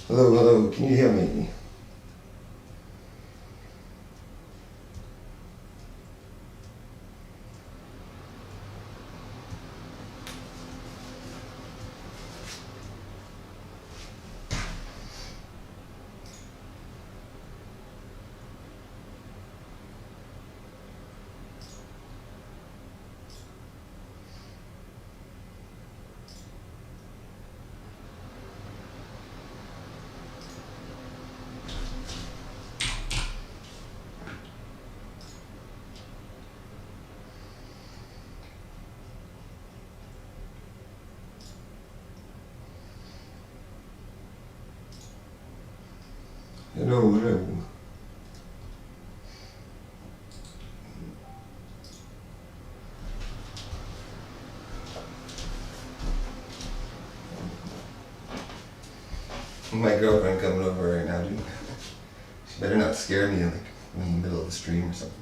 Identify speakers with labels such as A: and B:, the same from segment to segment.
A: Hello, hello, can you hear me? Hello, hello. My girlfriend coming over right now, dude. She better not scare me like in the middle of the stream or something.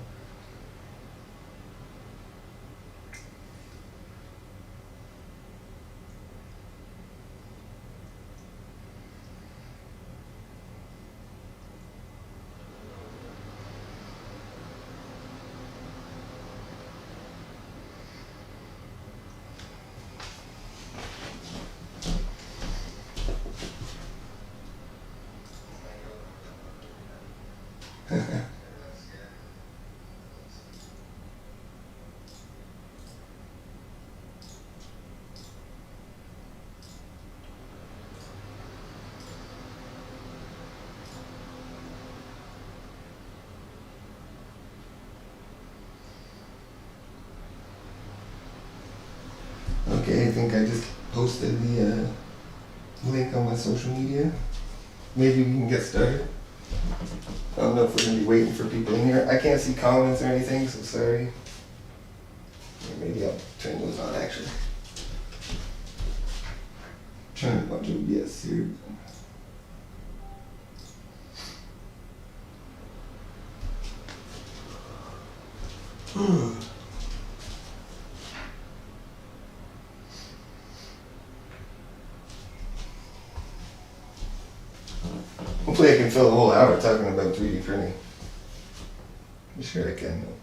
A: Okay, I think I just posted the link on my social media. Maybe we can get started. I don't know if we're going to be waiting for people in here. I can't see comments or anything, so sorry. Or maybe I'll turn those on actually. Turn a bunch of OBS here. Hopefully I can fill the whole hour talking about 3D printing. I'm sure I can though.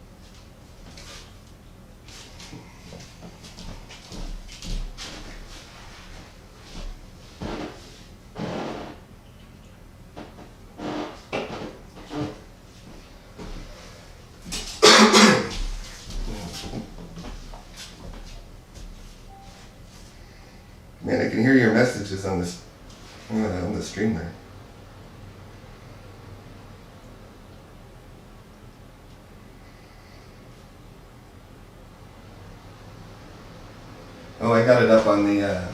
A: Man, I can hear your messages on this on the stream there. Oh, I got it up on the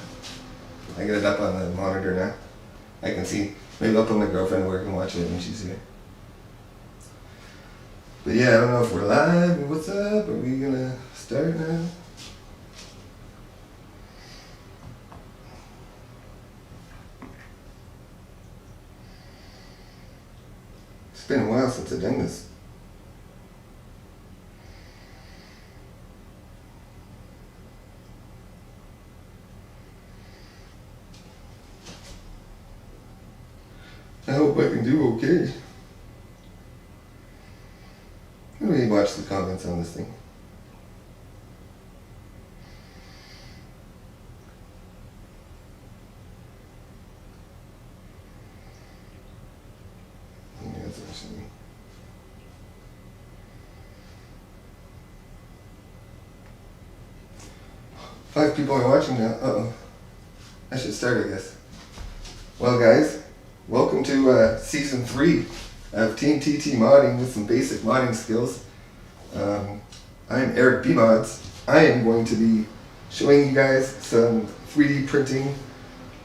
A: monitor now. I can see. Maybe I'll put my girlfriend to work and watch it when she's here. But yeah, I don't know if we're live or what's up. Are we gonna start now? It's been a while since I've done this. I hope I can do okay. Let me watch the comments on this thing. That's actually 5 people are watching now. Uh-oh. I should start, I guess. Well, guys, welcome to Season 3 of Team TT Modding with some basic modding skills. I'm Erik Bmods. I am going to be showing you guys some 3D printing,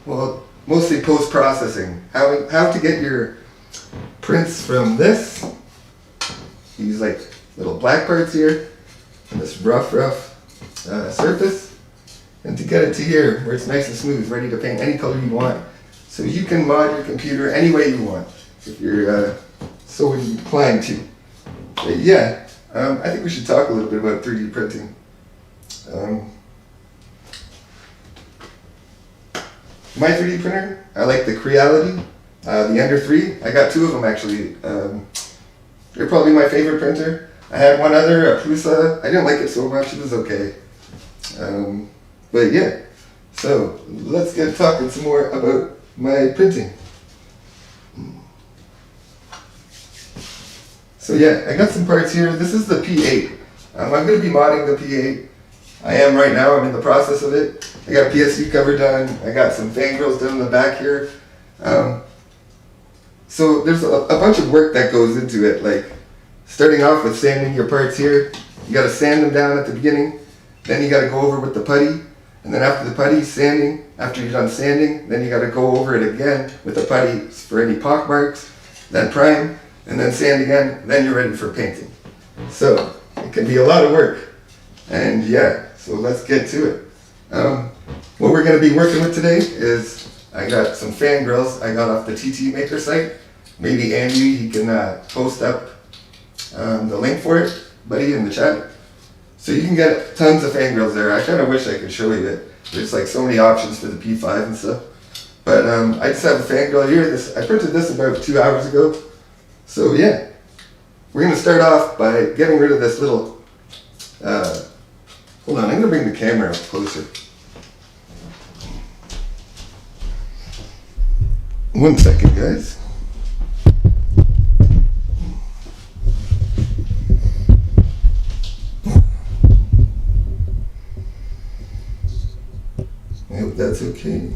A: well, mostly post-processing. How to get your prints from this, these like little black parts here, and this rough surface, and to get it to here where it's nice and smooth, ready to paint any color you want. So you can mod your computer any way you want, if you're so inclined to. But yeah, I think we should talk a little bit about 3D printing. My 3D printer, I like the Creality The Ender 3, I got two of them actually. They're probably my favorite printer. I had one other, a Prusa. I didn't like it so much, it was okay. But yeah, so let's get talking some more about my printing. So yeah, I got some parts here. This is the P8. I'm going to be modding the P8. I am right now, I'm in the process of it. I got a PSU cover done. I got some fangirls done in the back here. So there's a bunch of work that goes into it, like starting off with sanding your parts here. You got to sand them down at the beginning, then you got to go over with the putty, and then after the putty, sanding. After you're done sanding, then you got to go over it again with the putty for any pock marks, then prime, and then sand again, then you're ready for painting. So it can be a lot of work, and yeah, so let's get to it. What we're going to be working with today is I got some fan grills I got off the TT Maker site. Maybe Andy, he can post up the link for it, buddy, in the chat. So you can get tons of fan grills there. I kind of wish I could show you it. There's like so many options for the P5 and stuff. But I just have a fan grill here. I printed this about 2 hours ago. So yeah, we're going to start off by getting rid of this little, hold on, I'm going to bring the camera up closer. 1 second, guys. I hope that's okay.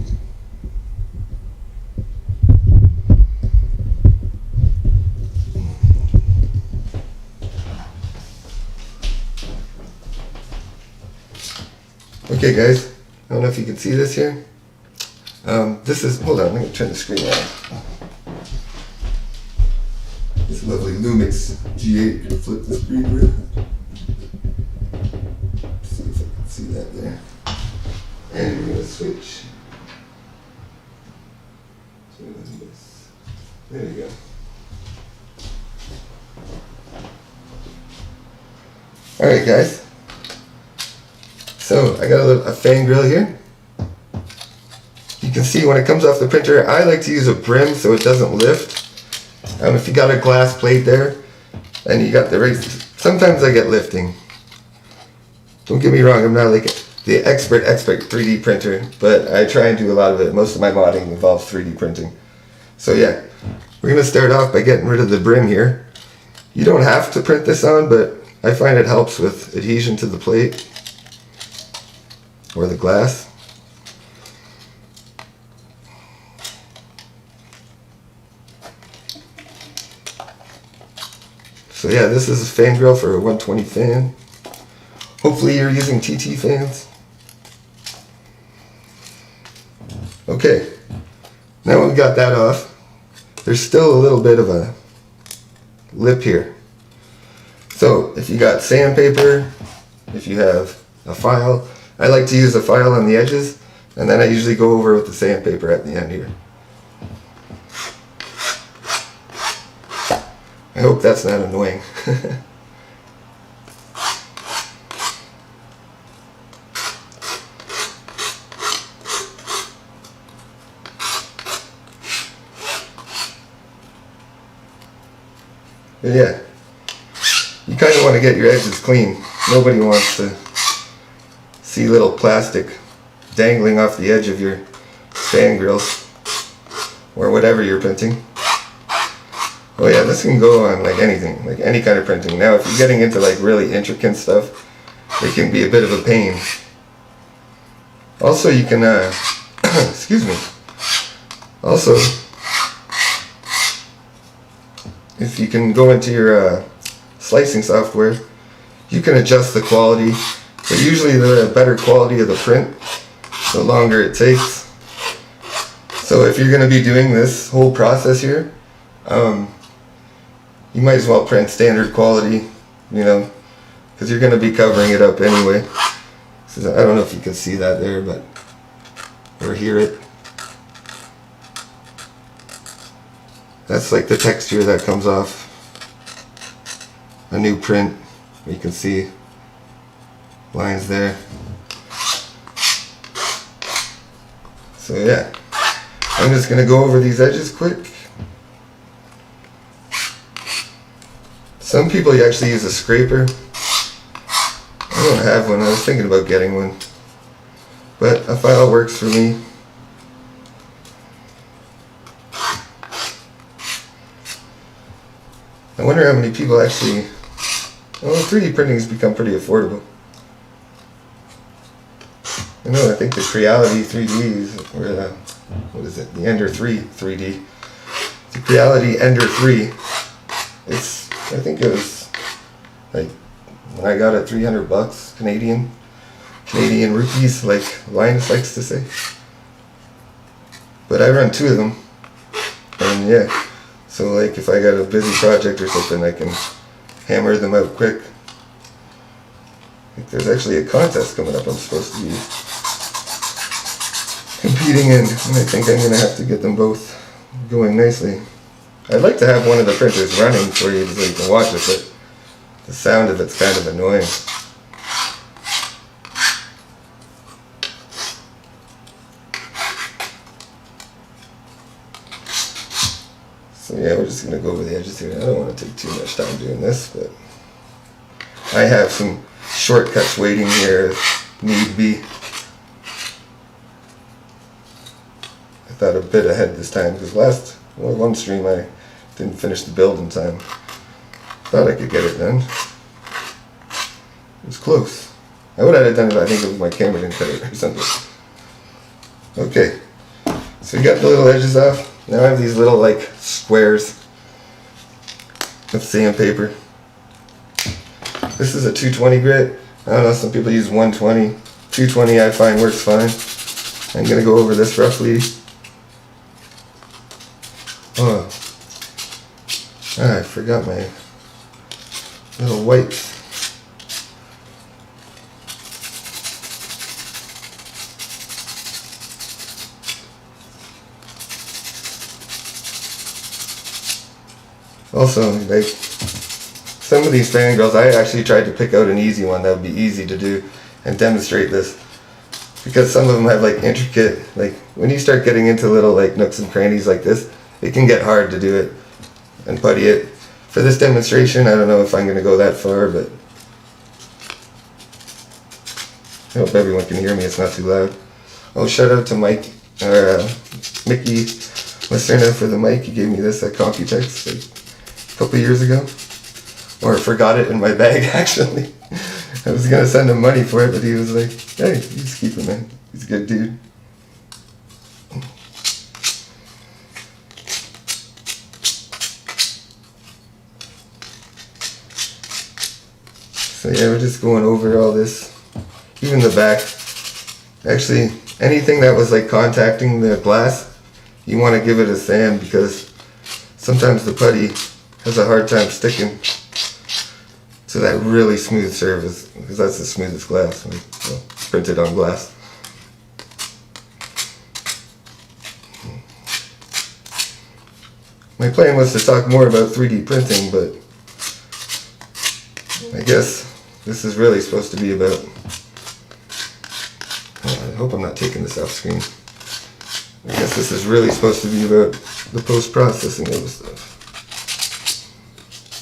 A: Okay guys, I don't know if you can see this here. This is, hold on, let me turn the screen on. This lovely Lumix G8, you flip the screen around. See if I can see that there. And we're gonna switch. There you go. Alright guys. So I got a fan grill here. You can see when it comes off the printer, I like to use a brim so it doesn't lift. If you got a glass plate there and you got the race, sometimes I get lifting. Don't get me wrong, I'm not like the expert 3D printer, but I try and do a lot of it. Most of my modding involves 3D printing. So yeah, we're gonna start off by getting rid of the brim here. You don't have to print this on, but I find it helps with adhesion to the plate or the glass. So yeah, this is a fan grill for a 120 fan. Hopefully you're using TT fans. Okay, now we got that off. There's still a little bit of a lip here. So if you got sandpaper, if you have a file, I like to use a file on the edges, and then I usually go over with the sandpaper at the end here. I hope that's not annoying. But yeah, you kind of want to get your edges clean. Nobody wants to see little plastic dangling off the edge of your fan grills or whatever you're printing. Oh yeah, this can go on like anything, like any kind of printing. Now if you're getting into like really intricate stuff, it can be a bit of a pain. Also you can, excuse me, also if you can go into your slicing software, you can adjust the quality, but usually the better quality of the print, the longer it takes. So if you're going to be doing this whole process here, you might as well print standard quality, you know, because you're going to be covering it up anyway. So I don't know if you can see that there, but, or hear it. That's like the texture that comes off a new print. You can see lines there. So yeah, I'm just going to go over these edges quick. Some people actually use a scraper. I don't have one. I was thinking about getting one, but a file works for me. I wonder how many people actually... Well, 3D printing has become pretty affordable. I know, I think the Creality 3Ds, or what is it, the Ender 3 3D. The Creality Ender 3, it's, I think it was, like, when I got it, $300 Canadian rupees, like Linus likes to say. But I run 2 of them, and yeah, so like if I got a busy project or something, I can hammer them out quick. I think there's actually a contest coming up I'm supposed to be competing in, and I think I'm going to have to get them both going nicely. I'd like to have one of the printers running for you so you can watch it, but the sound of it's kind of annoying. So yeah, we're just going to go over the edges here. I don't want to take too much time doing this, but I have some shortcuts waiting here if need be. I thought a bit ahead this time because one stream I didn't finish the build in time. Thought I could get it done. It was close. I would have done it, I think it was my camera didn't cut it or something. Okay, so we got the little edges off. Now I have these little like squares of sandpaper. This is a 220 grit. I don't know, some people use 120. 220 I find works fine. I'm gonna go over this roughly. Oh, I forgot my little wipes. Also, like, some of these fangirls, I actually tried to pick out an easy one that would be easy to do and demonstrate this. Because some of them have like intricate, like when you start getting into little like nooks and crannies like this, it can get hard to do it and putty it. For this demonstration, I don't know if I'm going to go that far, but I hope everyone can hear me, it's not too loud. Oh, shout out to Mickey Lacerna for the mic. He gave me this at Computex like a couple years ago. Or I forgot it in my bag, actually. I was going to send him money for it, but he was like, hey, you just keep it, man. He's a good dude. So yeah, we're just going over all this, even the back. Actually, anything that was like contacting the glass, you want to give it a sand because sometimes the putty has a hard time sticking to that really smooth surface, because that's the smoothest glass, well, printed on glass. My plan was to talk more about 3D printing, but I guess this is really supposed to be about, I hope I'm not taking this off screen. I guess this is really supposed to be about the post-processing of the stuff.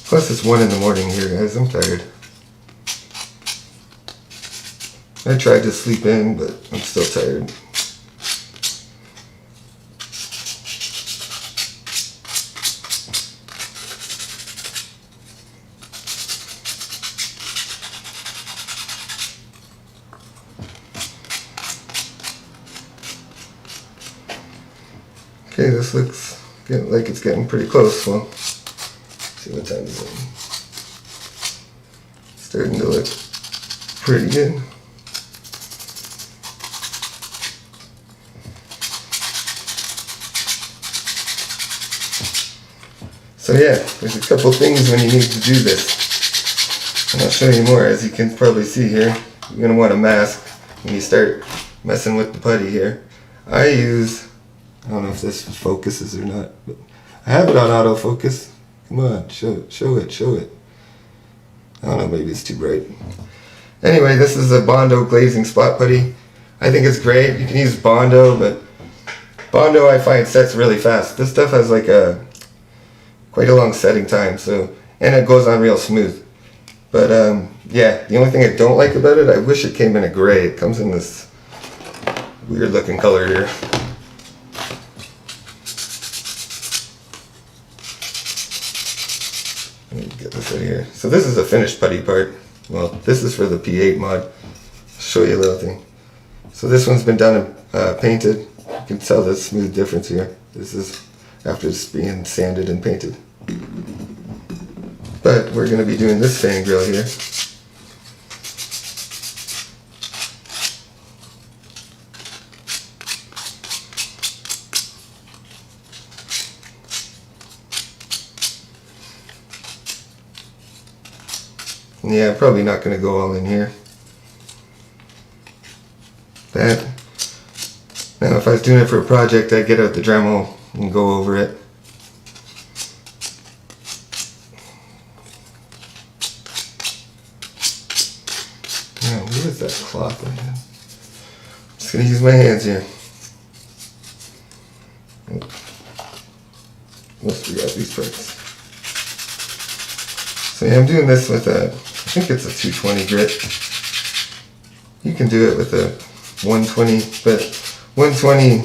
A: Plus it's 1 in the morning here, guys, I'm tired. I tried to sleep in, but I'm still tired. Okay, this looks like it's getting pretty close. Well, see what time is it. Starting to look pretty good. So yeah, there's a couple things when you need to do this. And I'll show you more. As you can probably see here, you're going to want a mask when you start messing with the putty here. I don't know if this focuses or not, but I have it on autofocus. Come on, show it. I don't know, maybe it's too bright. Anyway, this is a Bondo glazing spot putty. I think it's great. You can use Bondo, but Bondo I find sets really fast. This stuff has like quite a long setting time, so and it goes on real smooth. But yeah, the only thing I don't like about it, I wish it came in a gray. It comes in this weird looking color here. Let me get this out of here. So this is a finished putty part. Well, this is for the P8 mod. I'll show you a little thing. So this one's been done and painted. You can tell the smooth difference here. This is after it's being sanded and painted. But we're going to be doing this fan grill here. Yeah, I'm probably not going to go all in here. That. Now if I was doing it for a project, I'd get out the Dremel and go over it. Now, where is that cloth? I'm just going to use my hands here. Must we got these parts. So yeah, I'm doing this with a, I think it's a 220 grit. You can do it with a 120, but 120,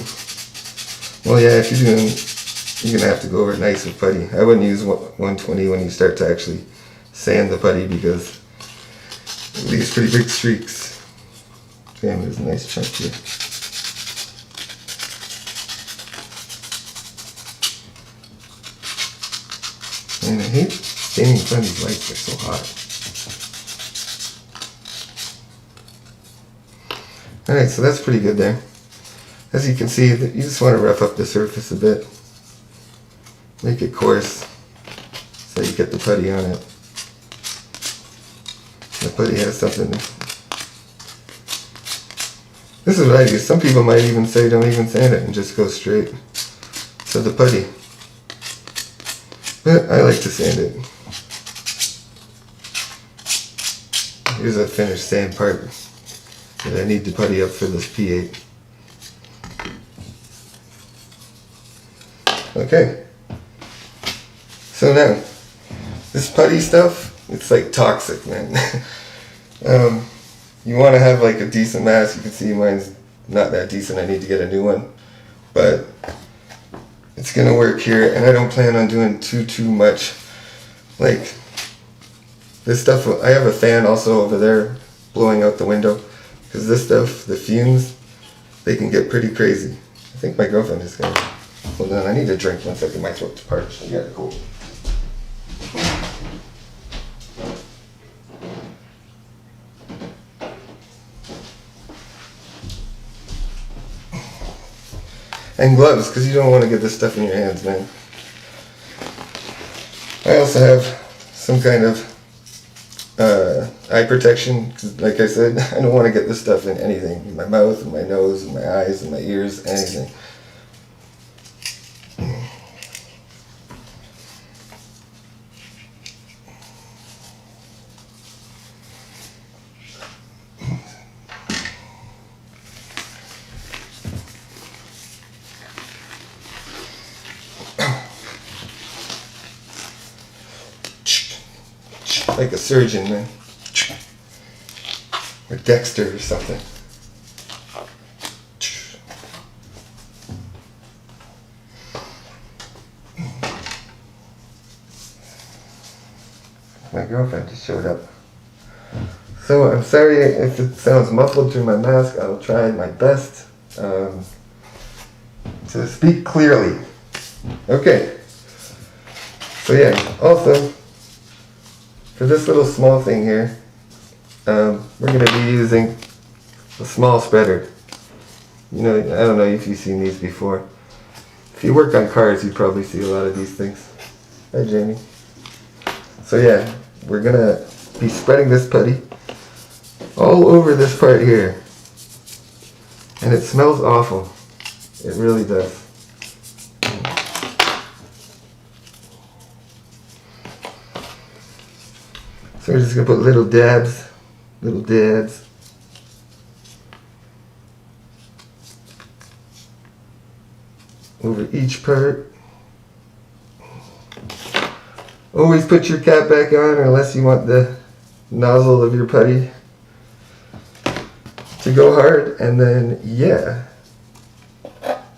A: well yeah, if you're doing, you're going to have to go over it nice with putty. I wouldn't use 120 when you start to actually sand the putty because it leaves pretty big streaks. Damn, there's a nice chunk here. And I hate standing in front of these lights, they're so hot. Alright, so that's pretty good there. As you can see, you just want to rough up the surface a bit. Make it coarse so you get the putty on it. The putty has something. This is what I do. Some people might even say don't even sand it and just go straight to the putty. But I like to sand it. Here's a finished sand part that I need to putty up for this P8. Okay. So now, this putty stuff, it's like toxic, man. You want to have like a decent mask. You can see mine's not that decent. I need to get a new one. But it's going to work here, and I don't plan on doing too much. Like, this stuff, I have a fan also over there blowing out the window. Because this stuff, the fumes, they can get pretty crazy. I think my girlfriend is going to... Hold on, I need a drink 1 second. My throat's parched. I got a cold. And gloves, because you don't want to get this stuff in your hands, man. I also have some kind of eye protection, because like I said, I don't want to get this stuff in anything. In my mouth, in my nose, in my eyes, in my ears, anything. Like a surgeon, man. Or Dexter or something. My girlfriend just showed up. So I'm sorry if it sounds muffled through my mask. I will try my best to speak clearly. Okay. So yeah, also, for this little small thing here, we're going to be using a small spreader. You know, I don't know if you've seen these before. If you work on cars, you probably see a lot of these things. Hi, Jamie. So yeah, we're going to be spreading this putty all over this part here. And it smells awful. It really does. So we're just going to put little dabs over each part. Always put your cap back on unless you want the nozzle of your putty to go hard, and then yeah,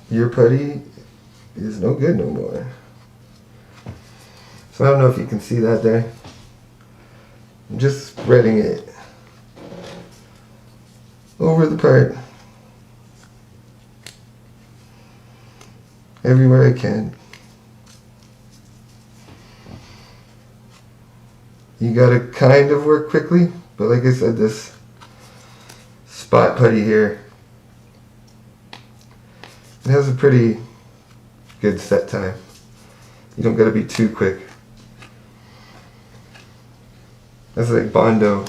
A: your putty is no good no more. So I don't know if you can see that there. I'm just spreading it over the part everywhere I can. You gotta kind of work quickly, but like I said, this spot putty here, it has a pretty good set time. You don't gotta be too quick. That's like Bondo.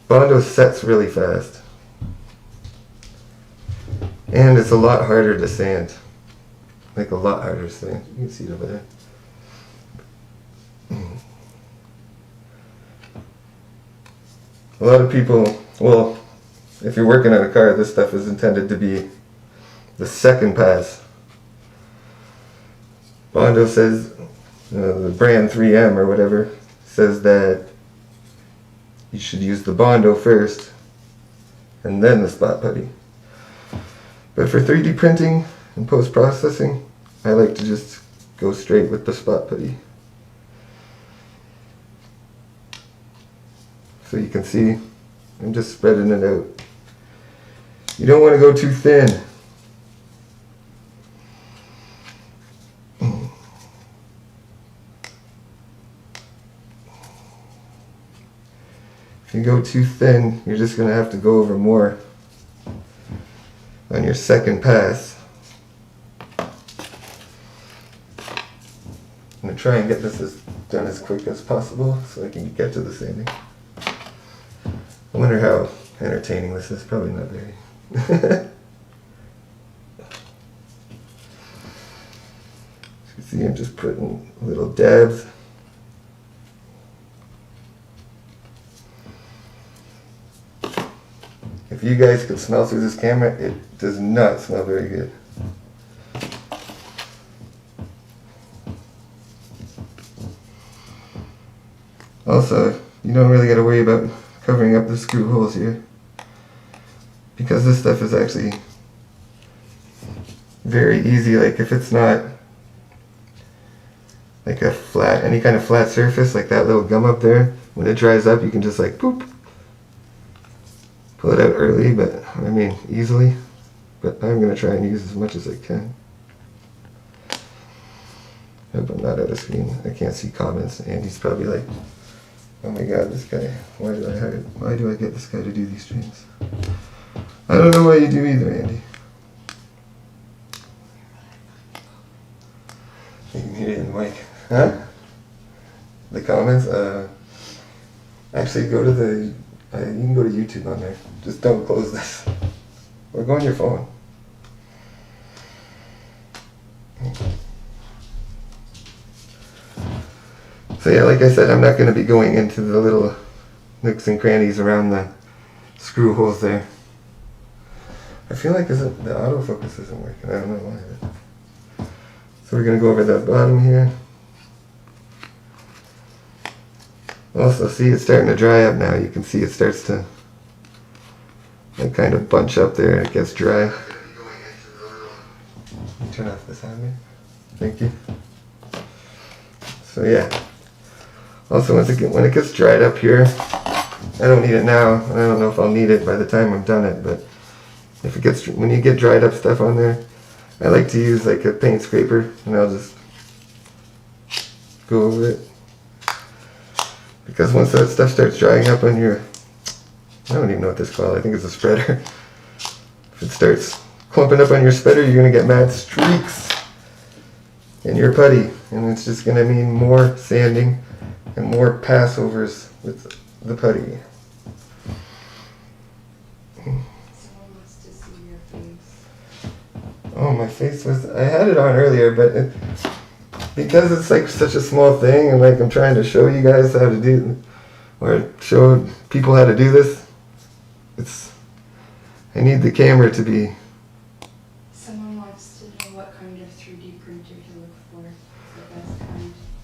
A: Bondo sets really fast. And it's a lot harder to sand. Like a lot harder to sand. You can see it over there. A lot of people, well, if you're working on a car, this stuff is intended to be the second pass. Bondo says, the brand 3M or whatever, says that you should use the Bondo first and then the spot putty. But for 3D printing and post-processing, I like to just go straight with the spot putty. So you can see, I'm just spreading it out. You don't want to go too thin. If you go too thin, you're just going to have to go over more on your second pass. I'm going to try and get this done as quick as possible so I can get to the sanding. I wonder how entertaining this is. Probably not very. You see, I'm just putting little dabs. If you guys could smell through this camera, it does not smell very good. Also, you don't really got to worry about covering up the screw holes here, because this stuff is actually very easy. Like if it's not like a flat, any kind of flat surface, like that little gum up there, when it dries up, you can just like poop, pull it out early, but I mean easily. But I'm going to try and use as much as I can. I hope I'm not out of screen. I can't see comments. Andy's probably like, oh my god, this guy, why do I get this guy to do these streams? I don't know why you do either, Andy. You can hear it in the mic. Huh? The comments? Actually go to the, you can go to YouTube on there. Just don't close this. Or go on your phone. So yeah, like I said, I'm not going to be going into the little nooks and crannies around the screw holes there. I feel like the autofocus isn't working. I don't know why. So we're going to go over the bottom here. Also, see, it's starting to dry up now. You can see it starts to like kind of bunch up there and it gets dry. Turn off the sound here. Thank you. So yeah. Also, when it gets dried up here, I don't need it now. I don't know if I'll need it by the time I'm done it, but if it gets, when you get dried up stuff on there, I like to use like a paint scraper, and I'll just go over it. Because once that stuff starts drying up on your, I don't even know what this is called, I think it's a spreader. If it starts clumping up on your spreader, you're going to get mad streaks in your putty, and it's just going to mean more sanding and more passovers with the putty.
B: Someone wants to see your face.
A: Oh, my face was, I had it on earlier, but because it's like such a small thing, and like I'm trying to show you guys how to do, or show people how to do this, I need the camera to be.
B: Someone wants to know what kind of 3D printer to look for.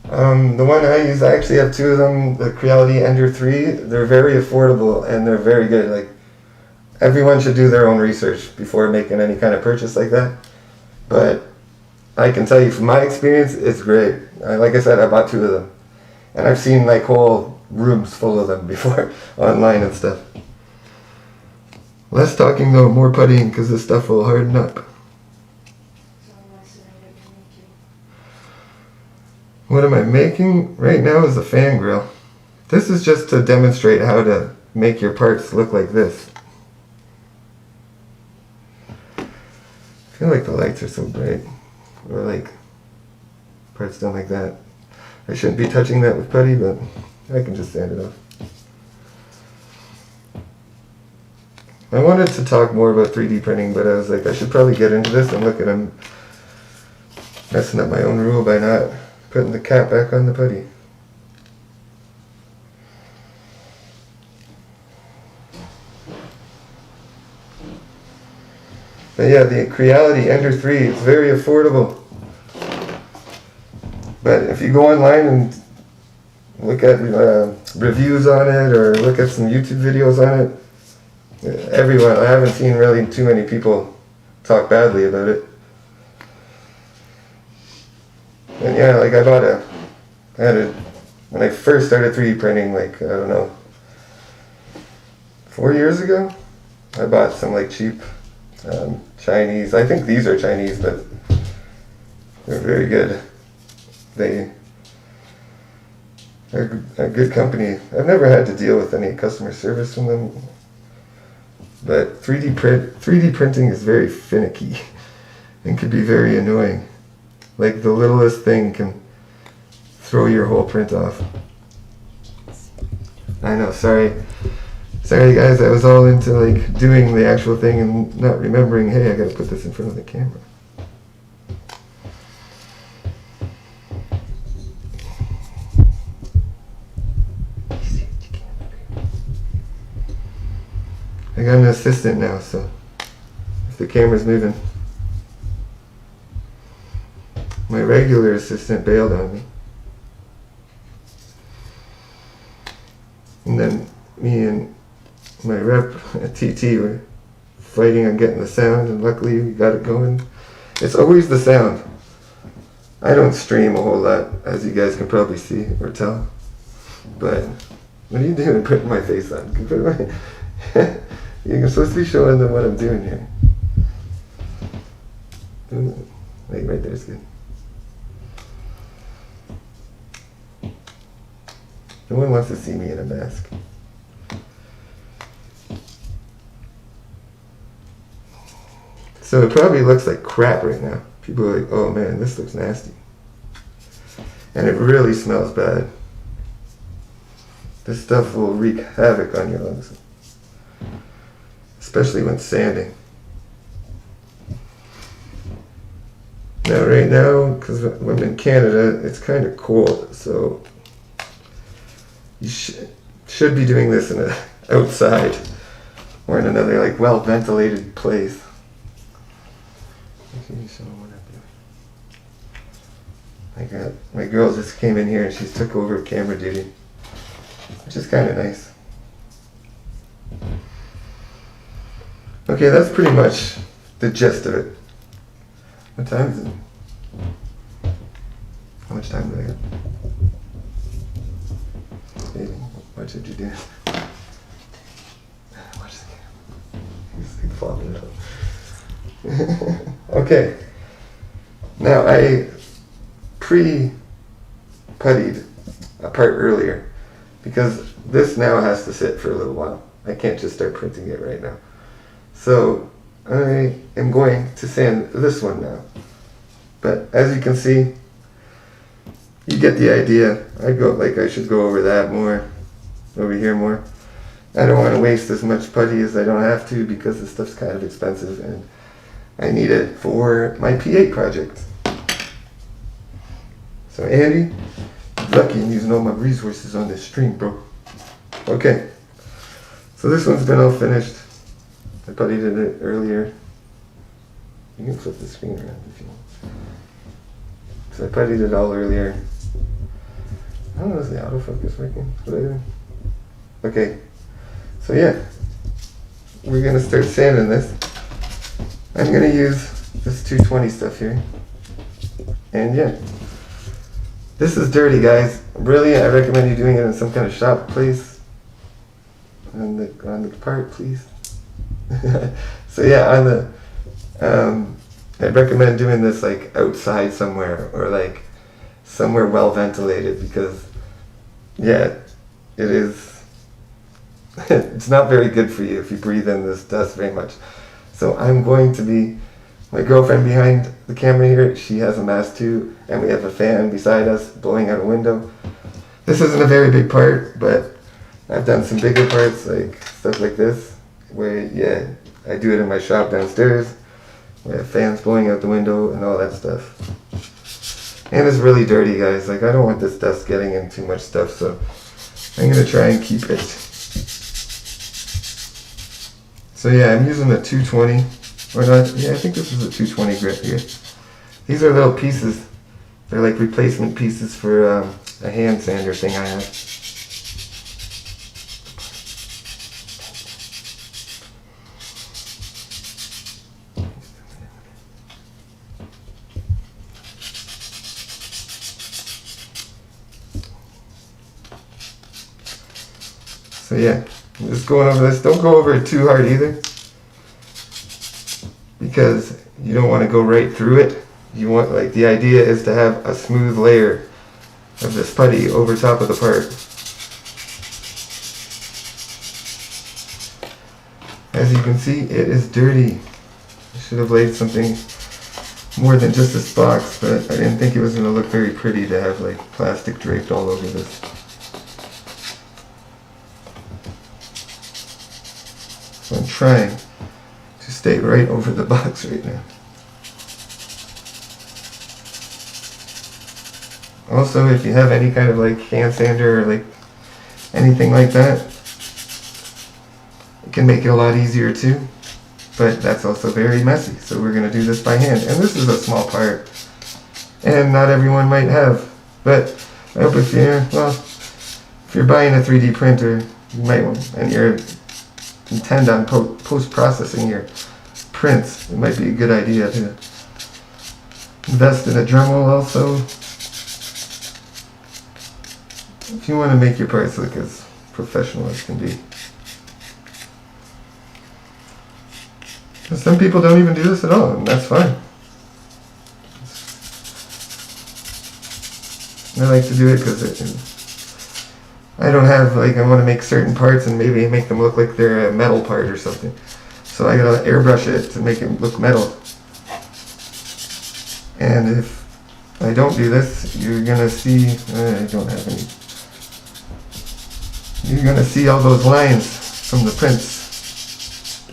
A: The one I use, I actually have two of them, the Creality Ender 3. They're very affordable and they're very good. Like, everyone should do their own research before making any kind of purchase like that. But I can tell you from my experience, it's great. Like I said, I bought two of them. And I've seen like whole rooms full of them before online and stuff. Less talking though, more puttying because this stuff will harden up.
B: So what's the item you're making?
A: What am I making right now is a fan grill. This is just to demonstrate how to make your parts look like this. I feel like the lights are so bright. Or like parts done like that. I shouldn't be touching that with putty, but I can just sand it off. I wanted to talk more about 3D printing, but I was like, I should probably get into this and look at I'm messing up my own rule by not putting the cap back on the putty. But yeah, the Creality Ender 3 is very affordable. But if you go online and look at reviews on it or look at some YouTube videos on it, everyone, I haven't seen really too many people talk badly about it. And yeah, like I had it, when I first started 3D printing, like, I don't know, 4 years ago, I bought some like cheap Chinese, I think these are Chinese, but they're very good. They're a good company. I've never had to deal with any customer service from them. But 3D printing is very finicky and can be very annoying. Like the littlest thing can throw your whole print off. I know, sorry guys, I was all into like doing the actual thing and not remembering, hey, I gotta put this in front of the camera. I got an assistant now, so if the camera's moving. My regular assistant bailed on me. And then me and my rep at TT were fighting on getting the sound, and luckily we got it going. It's always the sound. I don't stream a whole lot, as you guys can probably see or tell. But what are you doing putting my face on? You're supposed to be showing them what I'm doing here. Like right there is good. No one wants to see me in a mask. So it probably looks like crap right now. People are like, oh man, this looks nasty. And it really smells bad. This stuff will wreak havoc on your lungs. Especially when sanding. Now right now, because I'm in Canada, it's kind of cold, so you should be doing this in outside or in another like well ventilated place. My girl just came in here and she's took over camera duty, which is kind of nice. Okay, that's pretty much the gist of it. What time is it? How much time do I got? Baby, what should you do? Watch the camera. He's like flopping it up. Okay. Now I pre-puttied a part earlier because this now has to sit for a little while. I can't just start printing it right now. So I am going to sand this one now. But as you can see, you get the idea. I should go over that more, over here more. I don't want to waste as much putty as I don't have to because this stuff's kind of expensive and I need it for my P8 project. So Andy, lucky I'm using all my resources on this stream, bro. Okay, so this one's been all finished. I puttied it earlier. You can flip the screen around if you want. So I puttied it all earlier. I don't know, is the autofocus working? What are I doing? Okay. So yeah, we're gonna start sanding this. I'm gonna use this 220 stuff here. And yeah. This is dirty, guys. Really, I recommend you doing it in some kind of shop place. On the part, please. So yeah, I'd recommend doing this like outside somewhere or like somewhere well ventilated because yeah, it is. It's not very good for you if you breathe in this dust very much. So I'm going to be. My girlfriend behind the camera here, she has a mask too, and we have a fan beside us blowing out a window. This isn't a very big part, but I've done some bigger parts, like stuff like this, where yeah, I do it in my shop downstairs. We have fans blowing out the window and all that stuff. And it's really dirty, guys. Like I don't want this dust getting in too much stuff, so I'm gonna try and keep it. So yeah, I'm using a 220. Or not, yeah, I think this is a 220 grit here. These are little pieces. They're like replacement pieces for a hand sander thing I have. So yeah, I'm just going over this. Don't go over it too hard either, because you don't want to go right through it. You want, like, the idea is to have a smooth layer of this putty over top of the part. As you can see, it is dirty. I should have laid something more than just this box, but I didn't think it was going to look very pretty to have like plastic draped all over this. So I'm trying to stay right over the box right now. Also, if you have any kind of like hand sander or like anything like that, it can make it a lot easier too, but that's also very messy. So we're going to do this by hand, and this is a small part and not everyone might have, but I hope if you're buying a 3D printer, you might want, and you're intend on post-processing your prints, it might be a good idea to invest in a Dremel also. If you want to make your parts look as professional as can be. And some people don't even do this at all, and that's fine. I like to do it because I don't have, like, I want to make certain parts and maybe make them look like they're a metal part or something. So I gotta airbrush it to make it look metal. And if I don't do this, you're gonna see, I don't have any. You're gonna see all those lines from the prints.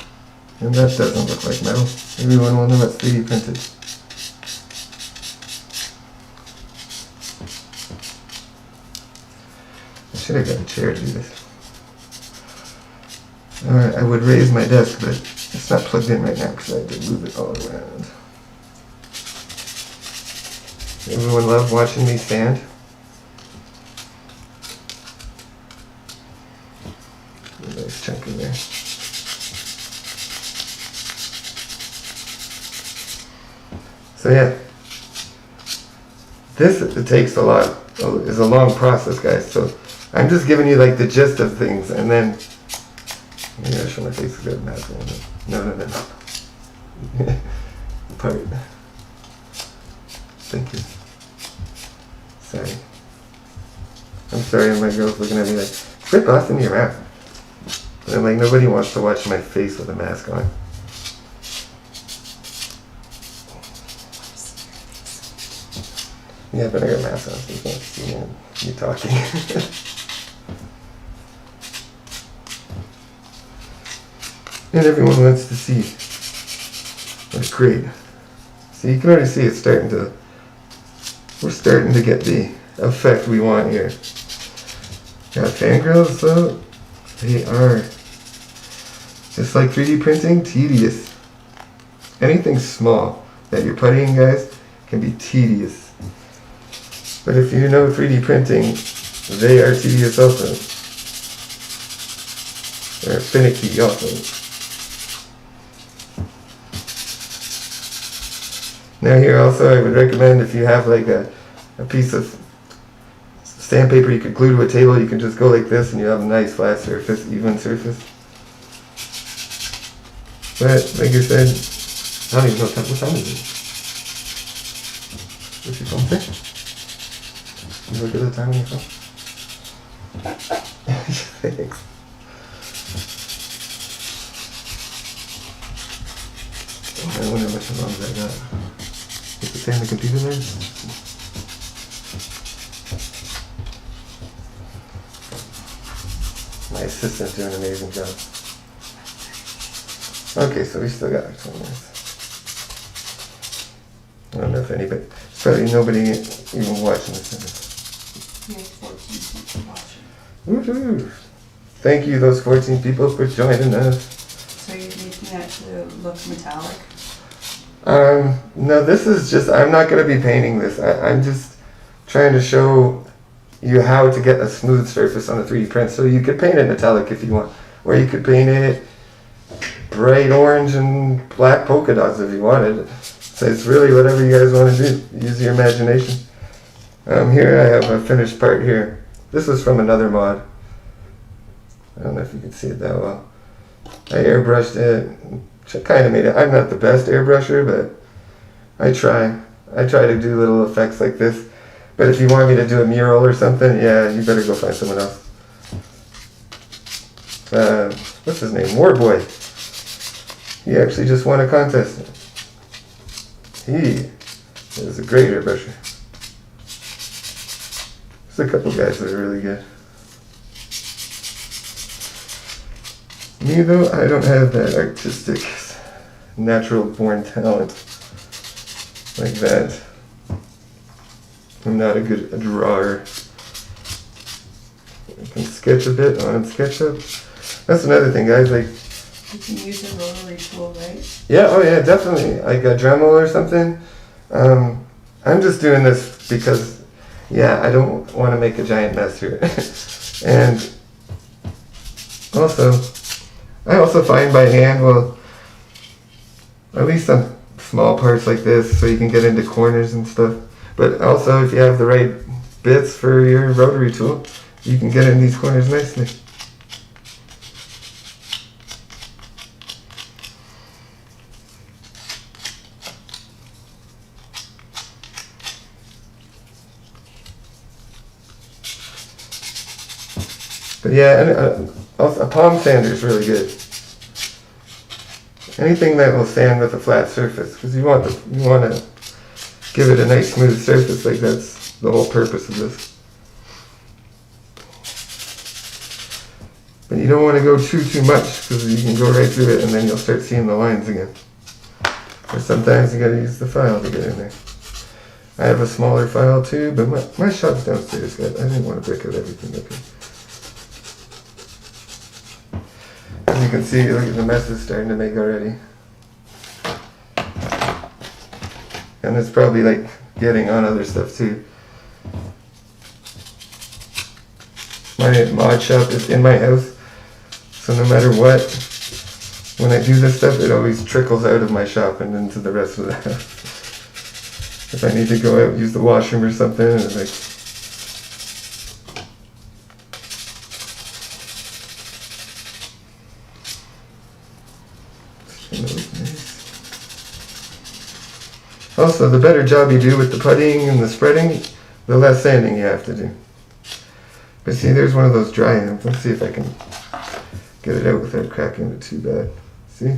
A: And that doesn't look like metal. Everyone will know it's 3D printed. I should have got a chair to do this. Alright, I would raise my desk, but it's not plugged in right now because I had to move it all around. Everyone love watching me sand? A nice chunk in there. So yeah, this it takes a lot. Is a long process, guys. So I'm just giving you like the gist of things, and then maybe I show my face a good mask on. No. Part. Thank you. Sorry. I'm sorry, my girl's looking at me like, quit busting your mouth. And I'm like, nobody wants to watch my face with a mask on. Yeah, but I got a mask on so you can't see me talking. And everyone wants to see. That's great. So you can already see it's starting to, we're starting to get the effect we want here. Got fangirls though, they are, just like 3D printing, tedious. Anything small that you're puttying, guys, can be tedious. But if you know 3D printing, They are tedious also. They're finicky also. Now here also I would recommend if you have like a piece of sandpaper you could glue to a table, you can just go like this and you have a nice flat surface, even surface. But like I said, I don't even know what time is it. What's your phone say? You look at the time on your phone? Thanks. I wonder how much longer I got. Is it saying the computer there? My assistant's doing an amazing job. Okay, so we still got 20 minutes. I don't know if anybody, probably nobody even watching this.
B: We have 14 people watching.
A: Woohoo! Thank you, those 14 people, for joining us.
B: So you're making that to look metallic?
A: No, this is just, I'm not going to be painting this. I'm just trying to show you how to get a smooth surface on a 3D print. So you could paint it metallic if you want, or you could paint it bright orange and black polka dots if you wanted. So it's really whatever you guys want to do. Use your imagination. Here I have a finished part here. This was from another mod. I don't know if you can see it that well. I airbrushed it. Kind of made it. I'm not the best airbrusher, but I try. I try to do little effects like this. But if you want me to do a mural or something, yeah, you better go find someone else. What's his name? Warboy. He actually just won a contest. He is a great airbrusher. There's a couple guys that are really good. Me though, I don't have that artistic, natural born talent like that. I'm not a good drawer. I can sketch a bit on SketchUp. That's another thing, guys. Like,
B: You can use a rotary tool, right?
A: yeah, oh yeah, definitely. Like a Dremel or something. I'm just doing this because, yeah, I don't want to make a giant mess here. And also, I also find by hand, well, at least some small parts like this so you can get into corners and stuff. But also, if you have the right bits for your rotary tool, you can get in these corners nicely. But yeah, and also a palm sander is really good. Anything that will sand with a flat surface, because you want to give it a nice smooth surface. Like that's the whole purpose of this. But you don't want to go too much, because you can go right through it and then you'll start seeing the lines again. Or sometimes you gotta use the file to get in there. I have a smaller file too, but my shop's downstairs, guys. I didn't want to break out everything. Okay. As you can see, look at the mess it's starting to make already. And it's probably like getting on other stuff too. My mod shop is in my house, so no matter what, when I do this stuff, it always trickles out of my shop and into the rest of the house. If I need to go out, use the washroom or something, and like, also, the better job you do with the puttying and the spreading, the less sanding you have to do. But see, there's one of those dry ends. Let's see if I can get it out without cracking it too bad. See?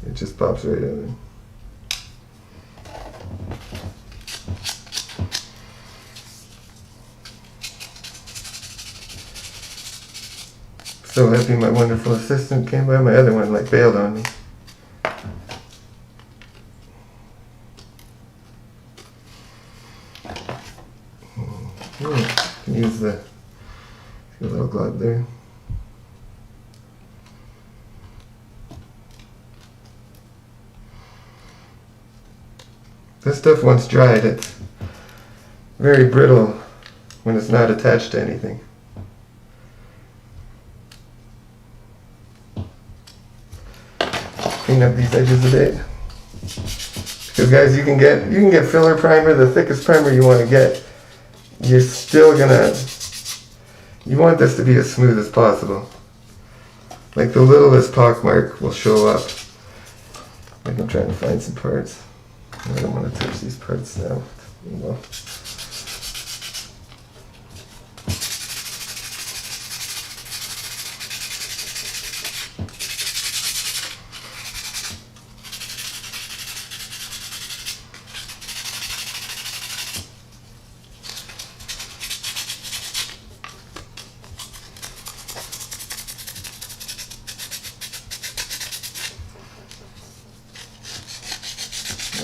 A: It just pops right out there. So happy my wonderful assistant came by. My other one like bailed on me. Can use the little glove there. This stuff once dried, it's very brittle when it's not attached to anything. Clean up these edges a bit. Because guys, you can get filler primer, the thickest primer you want to get. You're still gonna, you want this to be as smooth as possible. Like the littlest pockmark will show up. Like I'm trying to find some parts. I don't want to touch these parts now. Well.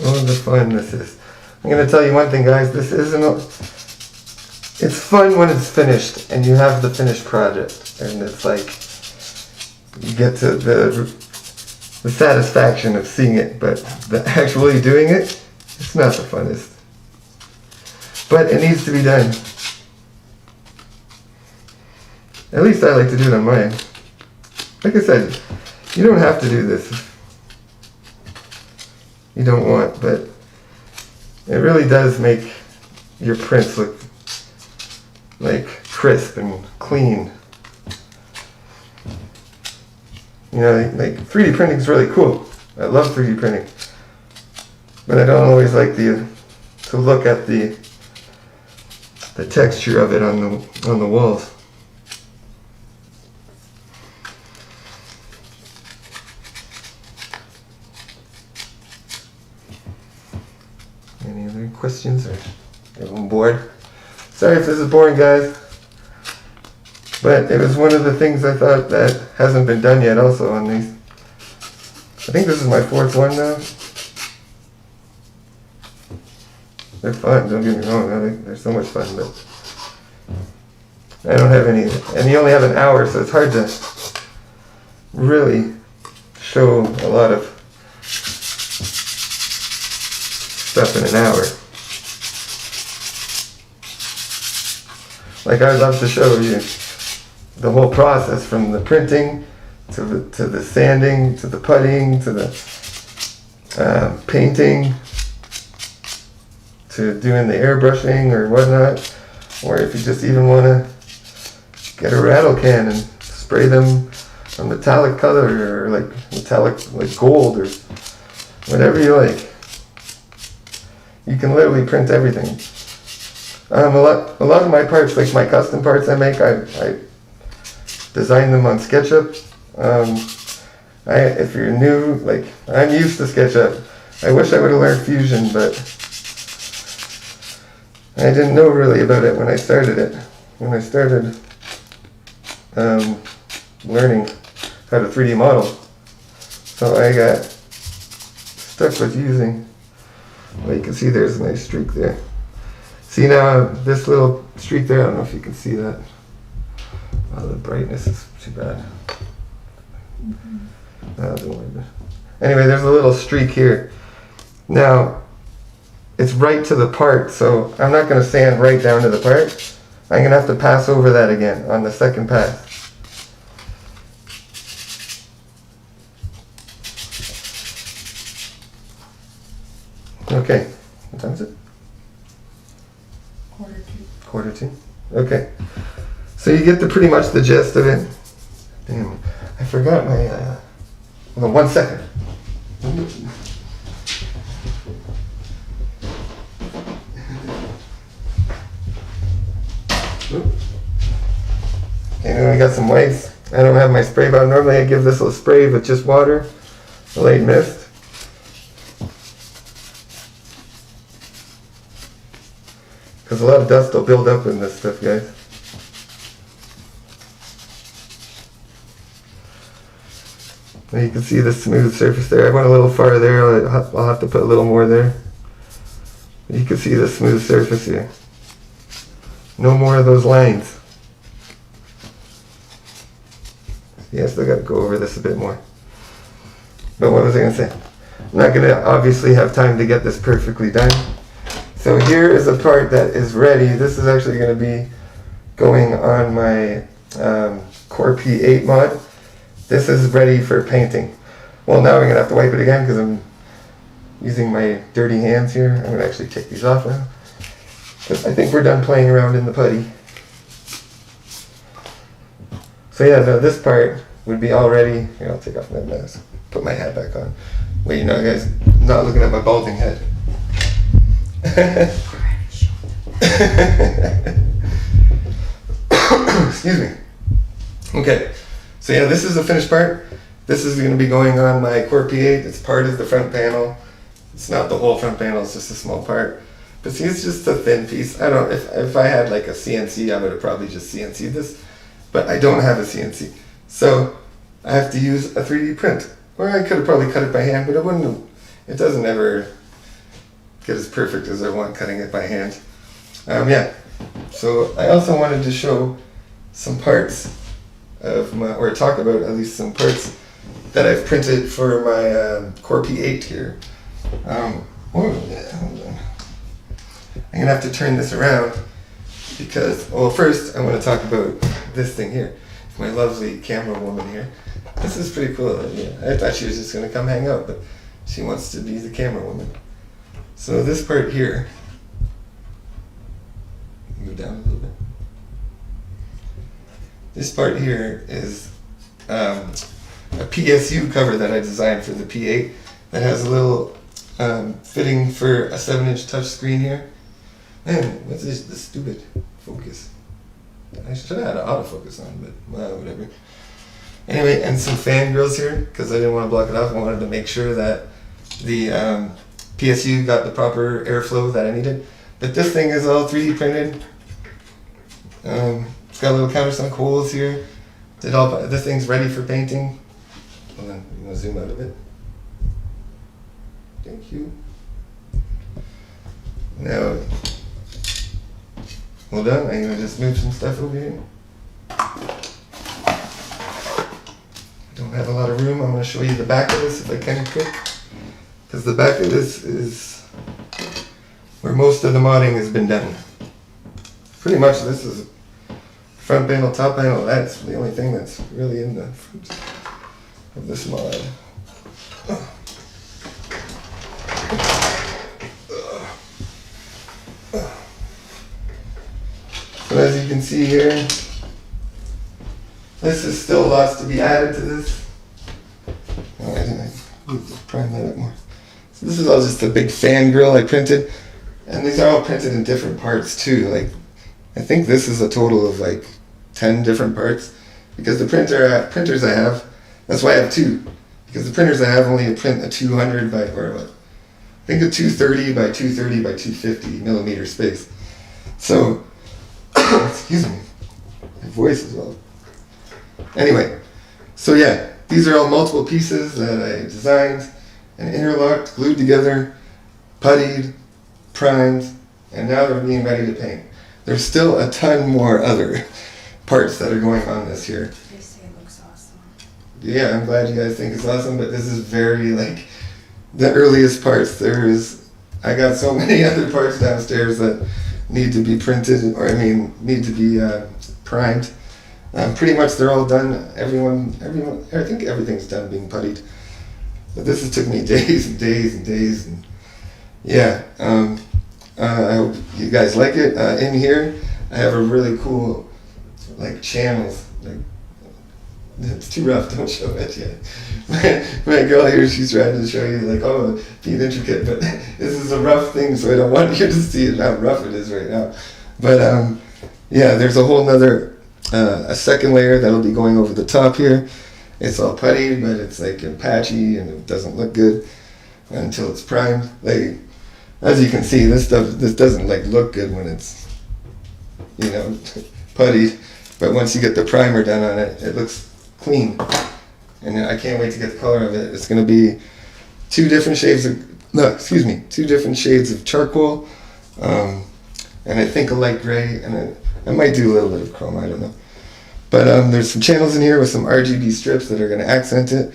A: Oh, the fun this is. I'm going to tell you one thing, guys. This isn't... It's fun when it's finished and you have the finished project. And it's like... You get to the satisfaction of seeing it. But actually doing it, it's not the funnest. But it needs to be done. At least I like to do it on mine. Like I said, you don't have to do this. You don't want, but it really does make your prints look like crisp and clean. You know, like 3D printing is really cool. I love 3D printing, but I don't always like to look at the texture of it on the walls. Any other questions, or everyone bored? Sorry if this is boring, guys, but it was one of the things I thought that hasn't been done yet also on these. I think this is my 4th one now. They're fun, don't get me wrong, they're so much fun, but I don't have any, and you only have an hour, so it's hard to really show a lot of stuff in an hour. Like, I'd love to show you the whole process from the printing to the sanding to the puttying to the painting to doing the airbrushing or whatnot, or if you just even want to get a rattle can and spray them a metallic color or like metallic, like gold or whatever you like. You can literally print everything. A lot of my parts, like my custom parts I make, I design them on SketchUp. If you're new, like I'm used to SketchUp. I wish I would have learned Fusion, but I didn't know really about it when I started it. When I started learning how to 3D model, so I got stuck with using. Well, you can see there's a nice streak there. See now, this little streak there, I don't know if you can see that. Oh, the brightness is too bad. No, don't worry about it. Anyway, there's a little streak here. Now, it's right to the part, so I'm not going to sand right down to the part. I'm going to have to pass over that again on the second pass. Okay, what time is it?
B: 1:45.
A: 1:45. Okay, so you get pretty much the gist of it. Damn, I forgot my. Hold on 1 second. Okay, now we got some whites. I don't have my spray bottle. Normally I give this a spray with just water, a light mist. Because a lot of dust will build up in this stuff, guys. Now you can see the smooth surface there. I went a little far there. I'll have to put a little more there. You can see the smooth surface here. No more of those lines. Yeah, I still got to go over this a bit more. But what was I going to say? I'm not going to obviously have time to get this perfectly done. So here is a part that is ready. This is actually going to be going on my Core P8 mod. This is ready for painting. Well, now I'm going to have to wipe it again because I'm using my dirty hands here. I'm going to actually take these off now. Because I think we're done playing around in the putty. So yeah, no, this part would be all ready. Here, I'll take off my mask. Put my hat back on. Wait, you know, guys, I'm not looking at my balding head. Excuse me. Okay, so yeah, this is the finished part. This is going to be going on my Core P8. It's part of the front panel. It's not the whole front panel, it's just a small part. But see, it's just a thin piece. I don't, if I had like a CNC, I would have probably just CNC'd this. But I don't have a CNC. So I have to use a 3D print. Or I could have probably cut it by hand, but it wouldn't, it doesn't ever get as perfect as I want cutting it by hand. Yeah, so I also wanted to show some parts of my, or talk about at least some parts that I've printed for my Core P8 here. Oh, yeah, hold on. I'm gonna have to turn this around because, well, first I want to talk about this thing here. My lovely camera woman here. This is pretty cool. Yeah, I thought she was just gonna come hang out, but she wants to be the camera woman. So this part here, move down a little bit. This part here is a PSU cover that I designed for the P8 that has a little fitting for a 7-inch touch screen here. Man, what's this stupid focus? I should have had an autofocus on, but well, whatever. Anyway, and some fan grills here because I didn't want to block it off. I wanted to make sure that the PSU got the proper airflow that I needed. But this thing is all 3D printed. It's got a little countersunk holes here. This thing's ready for painting. Hold on, I'm gonna zoom out a bit. Thank you. Now, hold on, I'm gonna just move some stuff over here. Don't have a lot of room. I'm gonna show you the back of this if I can quick. Because the back of this is where most of the modding has been done. Pretty much this is front panel, top panel. That's the only thing that's really in the front of this mod. So as you can see here, this is still lots to be added to this. Oh, I need to prime that up more. So this is all just a big fan grill I printed, and these are all printed in different parts too. Like, I think this is a total of like 10 different parts, because the printers I have, that's why I have two, because the printers I have only print a 200 by, or what, I think a 230 by 230 by 250 millimeter space. So, excuse me, my voice is all. Anyway, so yeah, these are all multiple pieces that I designed and interlocked, glued together, puttied, primed, and now they're being ready to paint. There's still a ton more other parts that are going on this here.
B: They say it looks awesome.
A: Yeah, I'm glad you guys think it's awesome, but this is very, like, the earliest parts. I got so many other parts downstairs that need to be printed, or I mean, need to be primed. Pretty much they're all done. Everyone, I think everything's done being puttied. But this has took me days and days and days, and yeah. I hope you guys like it. In here, I have a really cool, like, channels. Like, it's too rough, don't show it yet. My girl here, she's trying to show you, like, oh, being intricate, but this is a rough thing, so I don't want you to see it, how rough it is right now. But yeah, there's a whole nother, a second layer that'll be going over the top here. It's all putty, but it's like patchy and it doesn't look good until it's primed. Like, as you can see, this doesn't like look good when it's, you know, putty, but once you get the primer done on it, it looks clean. And I can't wait to get the color of it. It's going to be two different shades of charcoal, and I think a light gray, and I might do a little bit of chrome, I don't know. But there's some channels in here with some RGB strips that are going to accent it.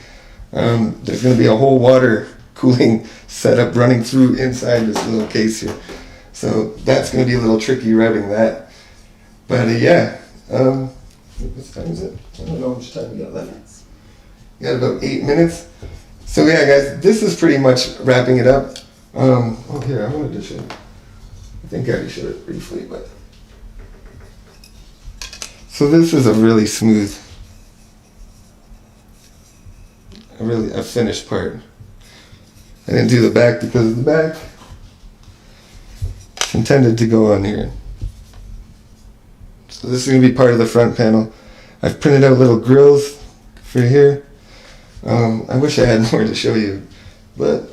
A: There's going to be a whole water cooling setup running through inside this little case here. So that's going to be a little tricky routing that. But yeah, what time is it? I don't know how much time we got left. We got about 8 minutes. So yeah, guys, this is pretty much wrapping it up. Oh here, I wanted to show you. I think I already showed it briefly, but. So this is a really smooth, a finished part. I didn't do the back because the back is intended to go on here. So this is going to be part of the front panel. I've printed out little grills for here. I wish I had more to show you, but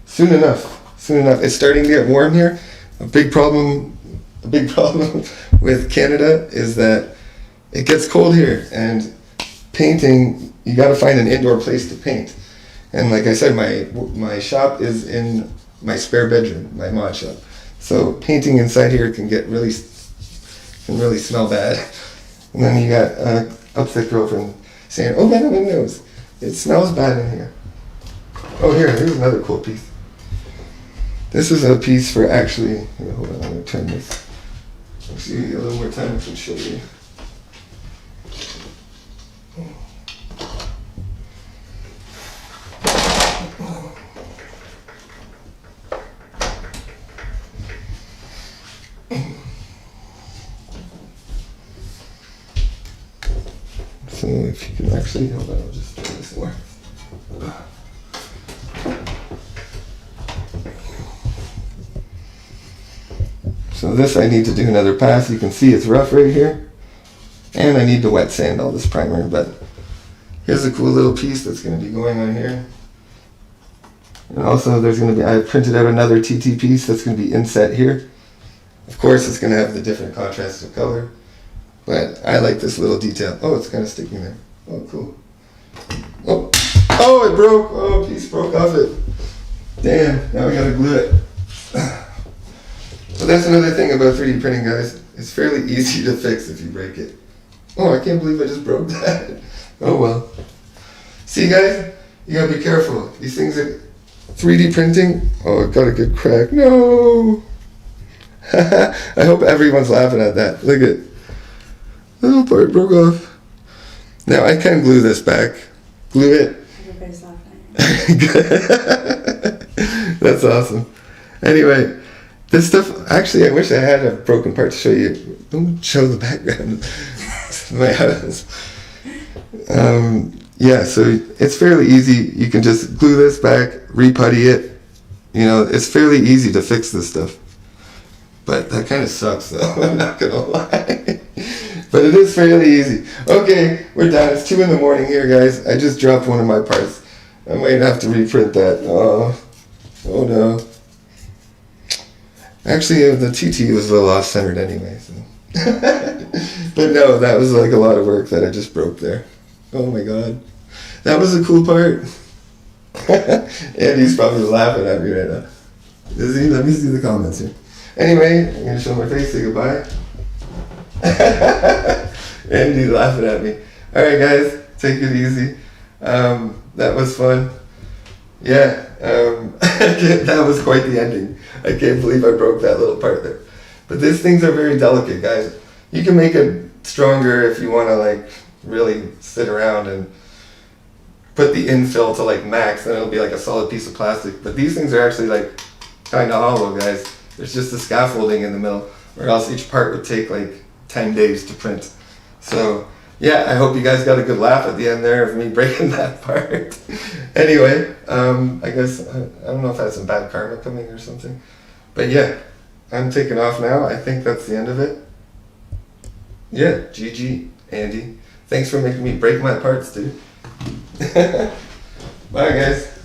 A: soon enough. It's starting to get warm here. A big problem with Canada is that it gets cold here, and painting, you got to find an indoor place to paint. And like I said, my shop is in my spare bedroom, my mod shop. So painting inside here can really smell bad. And then you got upset girlfriend saying, "Oh man, my nose, it smells bad in here." Oh here's another cool piece. This is a piece for actually. Hold on, I'm gonna turn this. Actually, a little more time I can show you. So if you can actually, hold on, I'll just try this more. So this I need to do another pass. You can see it's rough right here. And I need to wet sand all this primer, but here's a cool little piece that's going to be going on here. And also there's going to be, I printed out another TT piece that's going to be inset here. Of course it's going to have the different contrast of color. But I like this little detail. Oh, it's kind of sticking there. Oh, cool. Oh, it broke. Oh, a piece broke off it. Damn, now we gotta glue it. But that's another thing about 3D printing, guys. It's fairly easy to fix if you break it. Oh, I can't believe I just broke that. Oh well. See, guys, you gotta be careful. These things are 3D printing. Oh, it got a good crack. No. I hope everyone's laughing at that. Look at. Oh, part broke off. Now I can glue this back. Glue it.
B: Everybody's laughing.
A: That's awesome. Anyway, this stuff, actually I wish I had a broken part to show you. Don't show the background. My house. Yeah, so it's fairly easy. You can just glue this back, re-putty it. You know, it's fairly easy to fix this stuff. But that kind of sucks though, I'm not gonna lie. But it is fairly easy. Okay, we're done. It's 2 in the morning here, guys. I just dropped one of my parts. I might have to reprint that. Oh no. Actually, the TT was a little off-centered anyway. So. But no, that was like a lot of work that I just broke there. Oh my god. That was a cool part. Andy's probably laughing at me right now. Is he? Let me see the comments here. Anyway, I'm going to show my face, say goodbye. Andy's laughing at me. Alright guys, take it easy. That was fun. Yeah, that was quite the ending. I can't believe I broke that little part there. But these things are very delicate, guys. You can make it stronger if you want to like really sit around and put the infill to like max, then it'll be like a solid piece of plastic. But these things are actually like kind of hollow, guys. There's just the scaffolding in the middle, or else each part would take like 10 days to print. So yeah, I hope you guys got a good laugh at the end there of me breaking that part. Anyway, I guess, I don't know if I had some bad karma coming or something. But yeah, I'm taking off now. I think that's the end of it. Yeah, GG, Andy. Thanks for making me break my parts, dude. Bye, guys.